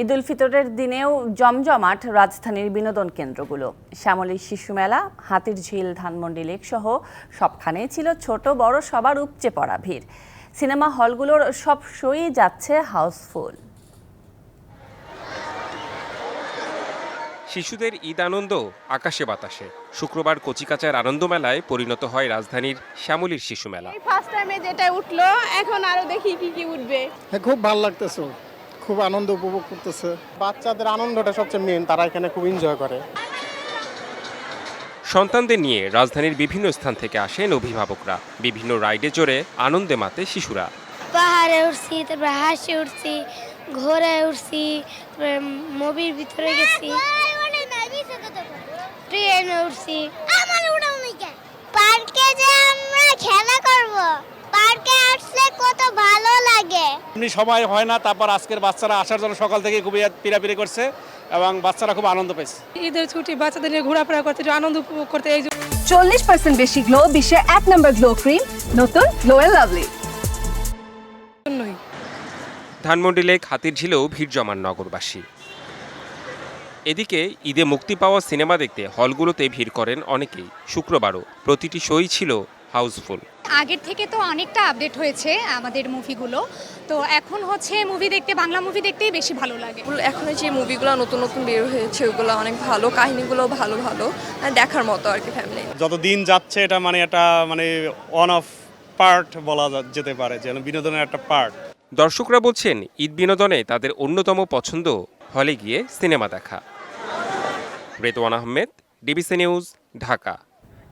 ঈদ উল ফিতরের দিনেও জমজমাট রাজধানীর বিনোদন কেন্দ্রগুলো। শ্যামলীর শিশু মেলা, হাতিরঝিল, ধানমন্ডি লেক সহ সবখানেই ছিল ছোট বড় সবার উপচে পড়া ভিড়। সিনেমা হলগুলোর সব শোই যাচ্ছে হাউসফুল। শিশুদের ঈদ আনন্দ আকাশে বাতাসে। শুক্রবার কচিকাচার আনন্দ মেলায় পরিণত হয় রাজধানীর শ্যামলীর শিশু মেলা। ফার্স্ট টাইমে যেটা উঠলো, এখন আরো দেখি কি উঠবে। খুব ভালো লাগতেছে, খুব আনন্দ উপভোগ করতেছে। বাচ্চাদের আনন্দটা সবচেয়ে মেইন, তারা এখানে খুব এনজয় করে। সন্তানদের নিয়ে রাজধানীর বিভিন্ন স্থান থেকে আসেন অভিভাবকরা। বিভিন্ন রাইডে চড়ে আনন্দে মাতে শিশুরা। পাহাড়ে উঠছি, তারপরে হাসি উঠছি, ঘোড়ে উঠছি, মুভির ভিতরে গেছি, ট্রেনে উঠছি। পার্কে যে আমরা খেলা করব, পার্কে আসলে কত ভালো লাগে। এমনি সময় হয় না, তারপর আজকের বাচ্চারা আসার জন্য সকাল থেকে খুবই পিরাপিরি করছে এবং বাচ্চারা খুব আনন্দ পেয়েছে। ঈদের ছুটি বাচ্চাদের নিয়ে ঘোরাফেরা করতে, আনন্দ উপভোগ করতে। এই 40% বেশি গ্লো, বিশ্বের 1 নম্বর গ্লো ক্রিম, নতুন glow and lovely. Dhanmondi lake, হাতিরঝিলেও ভিড় জমান নগরবাসী। এদিকে ঈদে মুক্তি পাওয়া সিনেমা দেখতে হলগুলোতে ভিড় করেন অনেকেই। শুক্রবারও প্রতিটি শোই ছিল হাউসফুল। আগের থেকে তো অনেকটা আপডেট হয়েছে আমাদের মুভিগুলো, তো এখন হচ্ছে মুভি দেখতে, বাংলা মুভি দেখতেই বেশি ভালো লাগে। এখন যে মুভিগুলো নতুন নতুন বের হয়েছে ওগুলো অনেক ভালো, কাহিনীগুলো ভালো ভালো, দেখার মতো আর কি ফ্যামিলি। যত দিন যাচ্ছে এটা একটা ওয়ান অফ পার্ট বলা যেতে পারে, যেন বিনোদনের একটা পার্ট। দর্শকরা বলছেন ঈদ বিনোদনে তাদের অন্যতম পছন্দ হলে গিয়ে সিনেমা দেখা। Redwan Ahmed, DBC news, Dhaka.